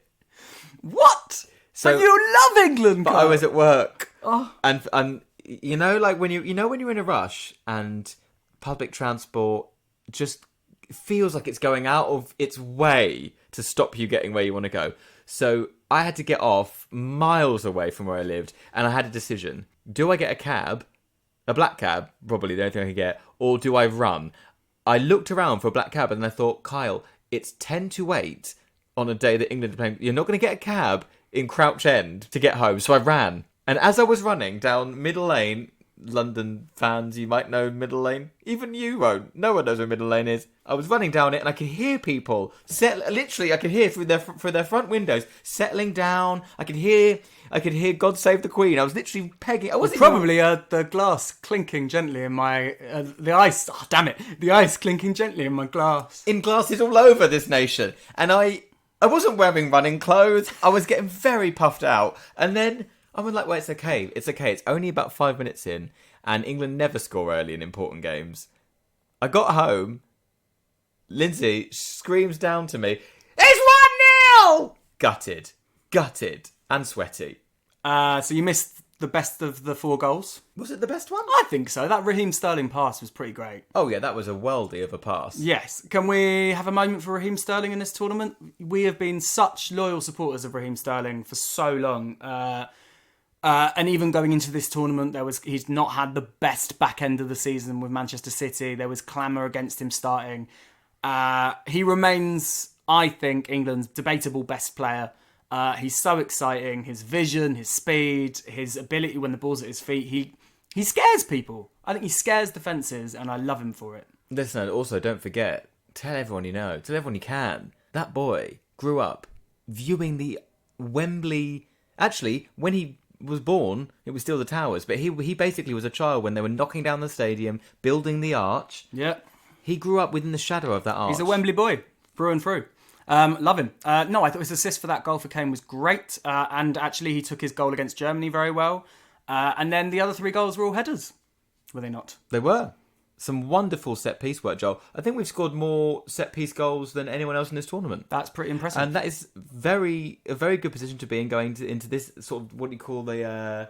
What? So but you love England, but I was at work. Oh. And like when when you're in a rush and public transport just feels like it's going out of its way to stop you getting where you want to go. So I had to get off miles away from where I lived, and I had a decision. Do I get a cab, a black cab, probably the only thing I could get, or do I run? I looked around for a black cab and I thought, Kyle, it's 10 to 8 on a day that England are playing. You're not going to get a cab in Crouch End to get home. So I ran. And as I was running down Middle Lane, London fans, you might know Middle Lane. Even you won't. No one knows where Middle Lane is. I was running down it and I could hear people literally I could hear through their front windows settling down. I could hear God Save the Queen. I was literally pegging. I was probably the glass clinking gently in my the ice. Oh, damn it! The ice clinking gently in my glass. In glasses all over this nation, and I wasn't wearing running clothes. I was getting very puffed out, and then I was like, "Well, it's okay. It's okay. It's only about 5 minutes in, and England never score early in important games." I got home. Lindsay screams down to me, "It's 1-0!" Gutted, and sweaty. So you missed the best of the 4 goals. Was it the best one? I think so. That Raheem Sterling pass was pretty great. Oh yeah, that was a worldie of a pass. Yes. Can we have a moment for Raheem Sterling in this tournament? We have been such loyal supporters of Raheem Sterling for so long. And even going into this tournament, he's not had the best back end of the season with Manchester City. There was clamour against him starting. He remains, I think, England's debatable best player. He's so exciting. His vision, his speed, his ability when the ball's at his feet. He scares people. I think he scares defences, and I love him for it. Listen, also, don't forget, tell everyone you know, tell everyone you can. That boy grew up viewing the Wembley... Actually, when he was born, it was still the Towers, but he basically was a child when they were knocking down the stadium, building the arch. Yeah. He grew up within the shadow of that arch. He's a Wembley boy, through and through. Love him. No, I thought his assist for that goal for Kane was great. And actually, he took his goal against Germany very well. And then the other 3 goals were all headers. Were they not? They were. some wonderful set-piece work, Joel. I think we've scored more set-piece goals than anyone else in this tournament. That's pretty impressive. And that is a very good position to be in into this sort of, what do you call the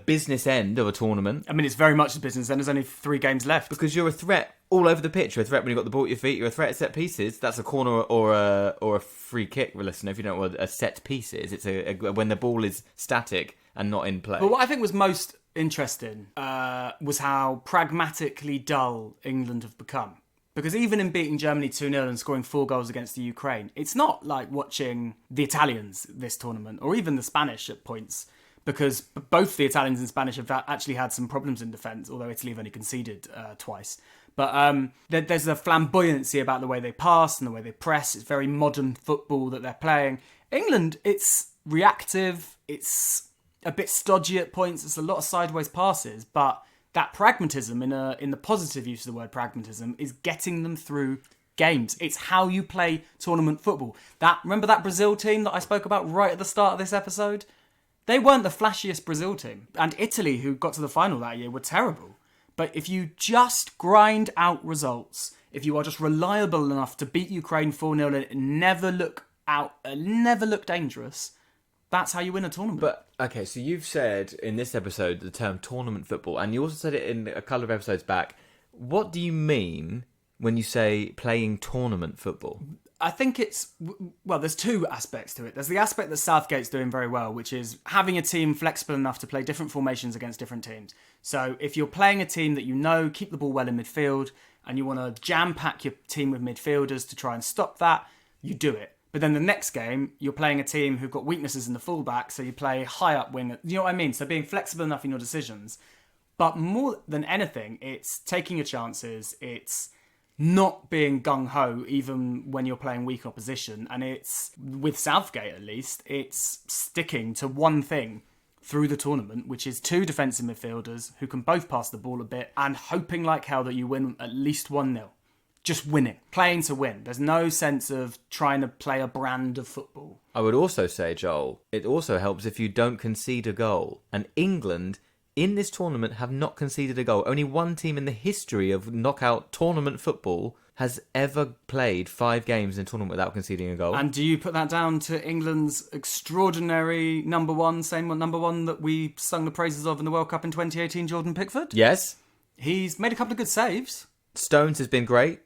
business end of a tournament. I mean, it's very much the business end. There's only 3 games left. Because you're a threat all over the pitch. You're a threat when you've got the ball at your feet. You're a threat at set pieces. That's a corner or a free kick. Well, listen, if you don't know what a set piece is, it's when the ball is static and not in play. But what I think was most interesting was how pragmatically dull England have become. Because even in beating Germany 2-0 and scoring 4 goals against the Ukraine, it's not like watching the Italians this tournament, or even the Spanish at points, because both the Italians and Spanish have actually had some problems in defence, although Italy have only conceded twice. But there's a flamboyancy about the way they pass and the way they press. It's very modern football that they're playing. England, it's reactive, it's a bit stodgy at points. It's a lot of sideways passes, but that pragmatism, in the positive use of the word pragmatism, is getting them through games. It's how you play tournament football. Remember that Brazil team that I spoke about right at the start of this episode? They weren't the flashiest Brazil team. And Italy, who got to the final that year, were terrible. But if you just grind out results, if you are just reliable enough to beat Ukraine 4-0 and never look dangerous, that's how you win a tournament. But, okay, so you've said in this episode the term tournament football, and you also said it in a couple of episodes back. What do you mean when you say playing tournament football? I think there's 2 aspects to it. There's the aspect that Southgate's doing very well, which is having a team flexible enough to play different formations against different teams. So if you're playing a team that you know keep the ball well in midfield, and you want to jam-pack your team with midfielders to try and stop that, you do it. But then the next game, you're playing a team who've got weaknesses in the fullback, so you play high-up wing. You know what I mean? So being flexible enough in your decisions. But more than anything, it's taking your chances. It's not being gung-ho even when you're playing weak opposition. And it's, with Southgate at least, it's sticking to one thing through the tournament, which is 2 defensive midfielders who can both pass the ball a bit and hoping like hell that you win at least 1-0. Just winning, playing to win. There's no sense of trying to play a brand of football. I would also say, Joel, it also helps if you don't concede a goal. And England, in this tournament, have not conceded a goal. Only one team in the history of knockout tournament football has ever played 5 games in a tournament without conceding a goal. And do you put that down to England's extraordinary number one that we sung the praises of in the World Cup in 2018, Jordan Pickford? Yes. He's made a couple of good saves. Stones has been great.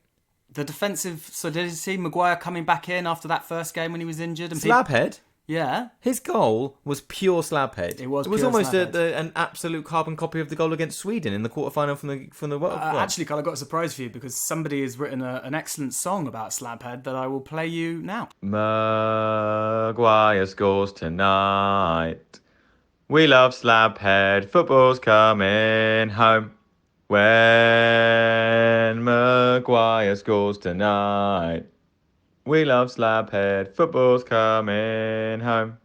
The defensive solidity, Maguire coming back in after that first game when he was injured. And Slabhead? Yeah. His goal was pure slabhead. It was almost slabhead. an absolute carbon copy of the goal against Sweden in the quarterfinal from the World Cup. Actually, Carl, I've got a surprise for you because somebody has written an excellent song about Slabhead that I will play you now. Maguire scores tonight. We love Slabhead. Football's coming home. When Maguire scores tonight, we love Slabhead, football's coming home.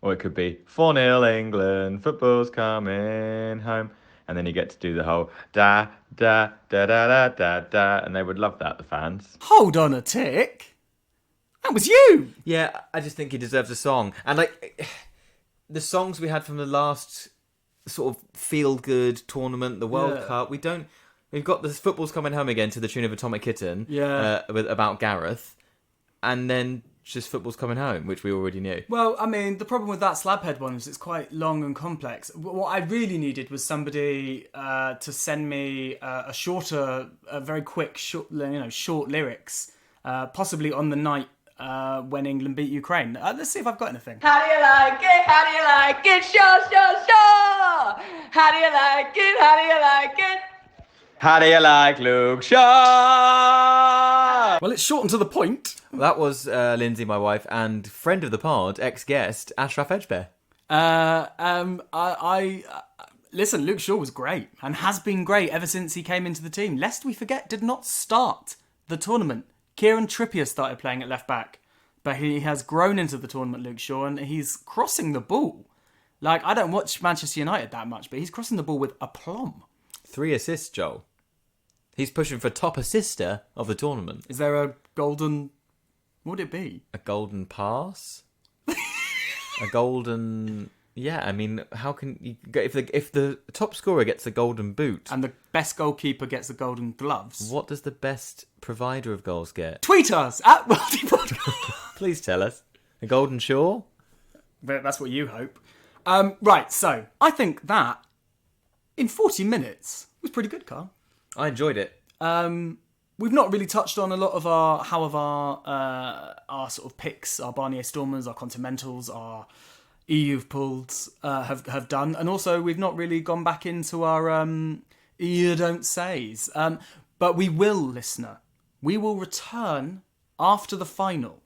Or it could be 4-0 England, football's coming home. And then you get to do the whole da, da, da, da, da, da, da. And they would love that, the fans. Hold on a tick. That was you. Yeah, I just think he deserves a song. And like, the songs we had from the last sort of feel-good tournament, the World Cup. We've got the football's coming home again to the tune of Atomic Kitten, about Gareth, and then just football's coming home, which we already knew. Well, I mean, the problem with that Slabhead one is it's quite long and complex. What I really needed was somebody to send me very quick, short lyrics, possibly on the night when England beat Ukraine. Let's see if I've got anything. How do you like it? How do you like it? Sure, sure, sure. How do you like it? How do you like it? How do you like Luke Shaw? Well, it's short and to the point. That was Lindsay, my wife, and friend of the pod, ex-guest, Ashraf Edgebear. Listen, Luke Shaw was great and has been great ever since he came into the team. Lest we forget, did not start the tournament. Kieran Trippier started playing at left back, but he has grown into the tournament, Luke Shaw, and he's crossing the ball. Like, I don't watch Manchester United that much, but he's crossing the ball with aplomb. 3 assists, Joel. He's pushing for top assister of the tournament. Is there a golden... What would it be? A golden pass? A golden... Yeah, I mean, how can you if the top scorer gets the golden boot and the best goalkeeper gets the golden gloves? What does the best provider of goals get? Tweet us at Worldie Podcast. Please tell us. A golden shawl? That's what you hope. Right, so I think that in 40 minutes was pretty good, Carl. I enjoyed it. We've not really touched on a lot of our sort of picks, our Barnier Stormers, our Continentals, our EU pools have done, and also we've not really gone back into our EU don't says. But we will, listener. We will return after the final.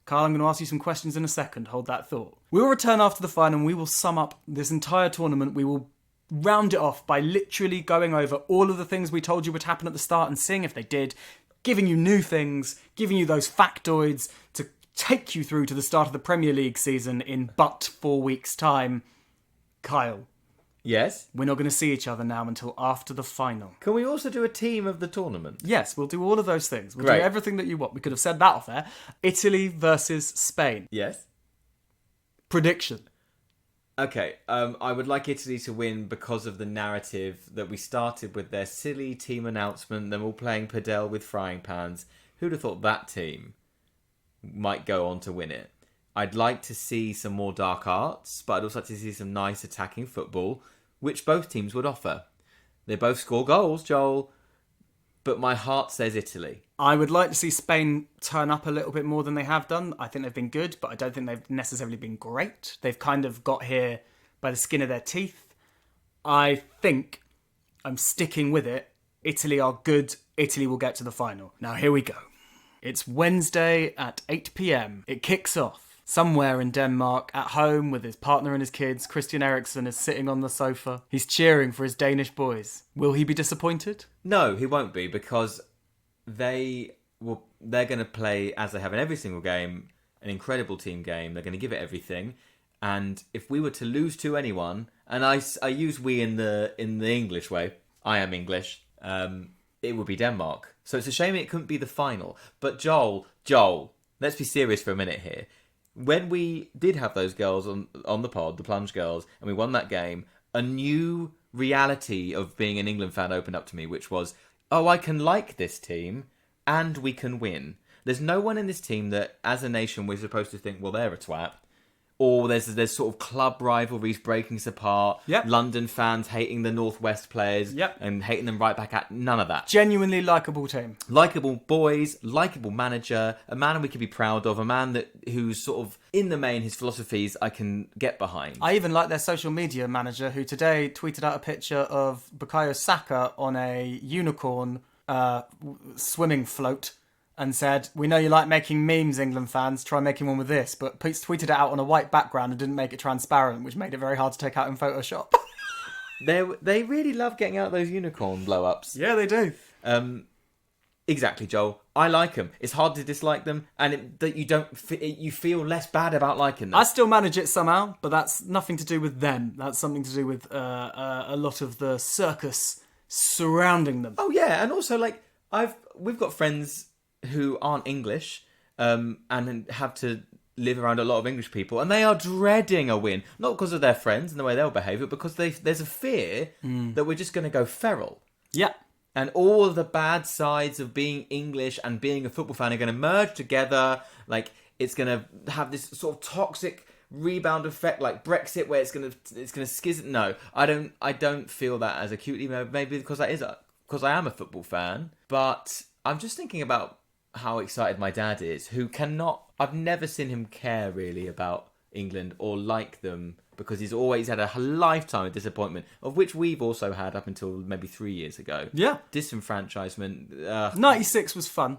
Carl, I'm going to ask you some questions in a second. Hold that thought. We will return after the final and we will sum up this entire tournament. We will round it off by literally going over all of the things we told you would happen at the start and seeing if they did, giving you new things, giving you those factoids to take you through to the start of the Premier League season in but 4 weeks' time. Kyle. Yes? We're not going to see each other now until after the final. Can we also do a team of the tournament? Yes, we'll do all of those things. We'll Great. do everything that you want. We could have said that off air. Italy versus Spain. Yes? Prediction. Okay, I would like Italy to win because of the narrative that we started with their silly team announcement, them all playing padel with frying pans. Who'd have thought that team might go on to win it? I'd like to see some more dark arts, but I'd also like to see some nice attacking football, which both teams would offer. They both score goals, Joel, but my heart says Italy. I would like to see Spain turn up a little bit more than they have done. I think they've been good, but I don't think they've necessarily been great. They've kind of got here by the skin of their teeth. I think I'm sticking with it. Italy are good. Italy will get to the final. Now, here we go. It's Wednesday at 8 p.m. It kicks off. Somewhere in Denmark, at home with his partner and his kids, Christian Eriksen is sitting on the sofa. He's cheering for his Danish boys. Will he be disappointed? No, he won't be, because they're going to play, as they have in every single game, an incredible team game. They're going to give it everything. And if we were to lose to anyone, and I use we in the English way, I am English, it would be Denmark. So it's a shame it couldn't be the final. But Joel, let's be serious for a minute here. When we did have those girls on the pod, the Plunge girls, and we won that game, a new reality of being an England fan opened up to me, which was, oh, I can like this team and we can win. There's no one in this team that, as a nation, we're supposed to think, well, they're a twat. Or there's sort of club rivalries breaking us apart. Yep. London fans hating the Northwest players. Yep. And hating them right back at. None of that. Genuinely likeable team. Likeable boys, likeable manager, a man we can be proud of, a man who's sort of, in the main, his philosophies I can get behind. I even like their social media manager, who today tweeted out a picture of Bukayo Saka on a unicorn swimming float and said, we know you like making memes, England fans, try making one with this, but tweeted it out on a white background and didn't make it transparent, which made it very hard to take out in Photoshop. They really love getting out those unicorn blow-ups. Yeah, they do. Exactly, Joel. I like them. It's hard to dislike them, and you feel less bad about liking them. I still manage it somehow, but that's nothing to do with them. That's something to do with a lot of the circus surrounding them. Oh yeah, and also we've got friends who aren't English and have to live around a lot of English people, and they are dreading a win, not because of their friends and the way they'll behave, but because there's a fear that we're just going to go feral. Yeah. And all of the bad sides of being English and being a football fan are going to merge together. Like, it's going to have this sort of toxic rebound effect, like Brexit, where it's going to skizz. No, I don't feel that as acutely. Maybe because because I am a football fan, but I'm just thinking about how excited my dad is, who I've never seen him care really about England or like them, because he's always had a lifetime of disappointment, of which we've also had up until maybe 3 years ago. Yeah. Disenfranchisement. 96 was fun,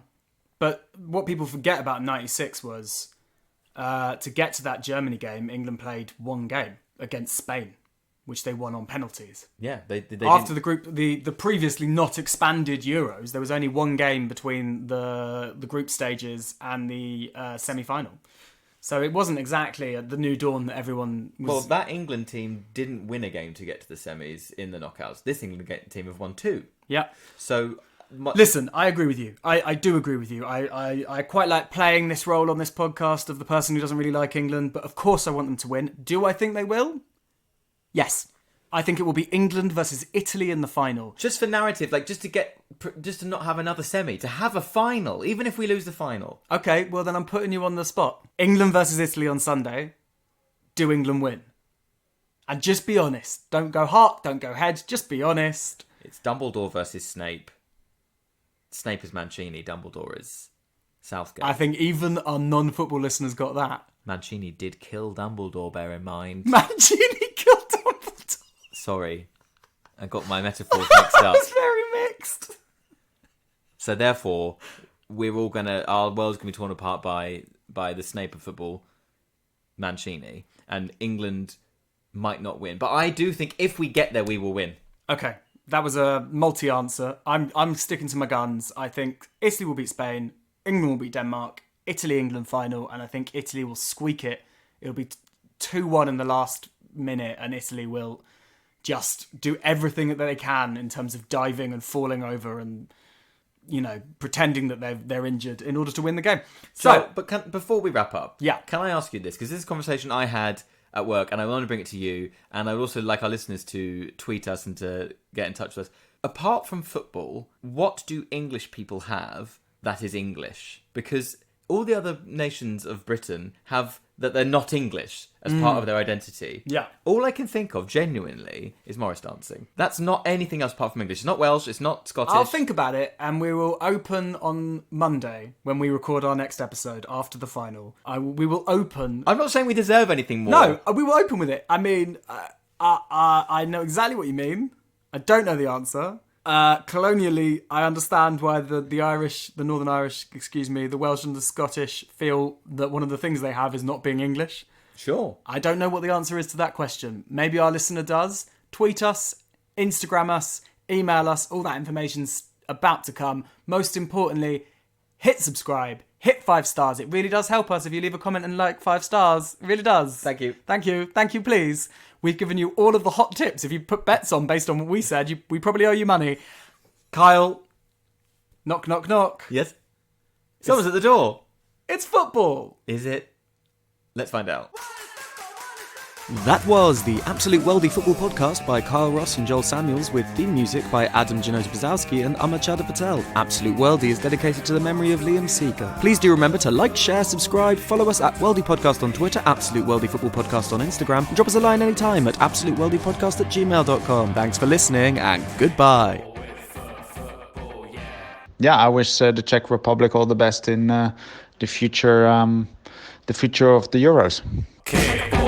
but what people forget about 96 was to get to that Germany game, England played one game against Spain, which they won on penalties. Yeah, they after the previously not expanded Euros, there was only one game between the group stages and the semi-final. So it wasn't exactly the new dawn that everyone was... Well, that England team didn't win a game to get to the semis in the knockouts. This England team have won 2. Yeah. So... Listen, I agree with you. I do agree with you. I quite like playing this role on this podcast of the person who doesn't really like England, but of course I want them to win. Do I think they will? Yes. I think it will be England versus Italy in the final. Just for narrative, like just to not have another semi, to have a final, even if we lose the final. Okay, well then I'm putting you on the spot. England versus Italy on Sunday. Do England win? And just be honest. Don't go heart, don't go head, just be honest. It's Dumbledore versus Snape. Snape is Mancini, Dumbledore is Southgate. I think even our non-football listeners got that. Mancini did kill Dumbledore, bear in mind. Mancini killed Dumbledore. Sorry, I got my metaphors mixed up. It's very mixed. So therefore, our world's gonna be torn apart by the Snape of football, Mancini, and England might not win. But I do think if we get there, we will win. Okay, that was a multi-answer. I'm sticking to my guns. I think Italy will beat Spain, England will beat Denmark, Italy-England final, and I think Italy will squeak it. It'll be 2-1 in the last minute, and Italy will just do everything that they can in terms of diving and falling over and, pretending that they're injured in order to win the game. Before we wrap up, yeah, can I ask you this? Because this is a conversation I had at work, and I want to bring it to you, and I would also like our listeners to tweet us and to get in touch with us. Apart from football, what do English people have that is English? Because all the other nations of Britain have that they're not English as part of their identity. Yeah. All I can think of, genuinely, is Morris dancing. That's not anything else apart from English. It's not Welsh, it's not Scottish. I'll think about it, and we will open on Monday, when we record our next episode, after the final. We will open... I'm not saying we deserve anything more. No, we will open with it. I mean, I know exactly what you mean. I don't know the answer. Colonially, I understand why the Irish, the Northern Irish, the Welsh and the Scottish feel that one of the things they have is not being English. Sure. I don't know what the answer is to that question. Maybe our listener does. Tweet us, Instagram us, email us. All that information's about to come. Most importantly, hit subscribe, hit 5 stars. It really does help us if you leave a comment and like 5 stars. It really does. Thank you. Thank you. Thank you, please. We've given you all of the hot tips. If you put bets on based on what we said, we probably owe you money. Kyle, knock, knock, knock. Yes? Someone's at the door. It's football. Is it? Let's find out. That was the Absolute Worldie Football Podcast by Kyle Ross and Joel Samuels, with theme music by Adam Janota-Bazowski and Amachada Patel. Absolute Worldie is dedicated to the memory of Liam Seeker. Please do remember to like, share, subscribe, follow us at Worldie Podcast on Twitter, Absolute Worldie Football Podcast on Instagram, and drop us a line anytime at absoluteworldiepodcast@gmail.com. Thanks for listening, and goodbye. Yeah, I wish the Czech Republic all the best in the future of the Euros. Okay.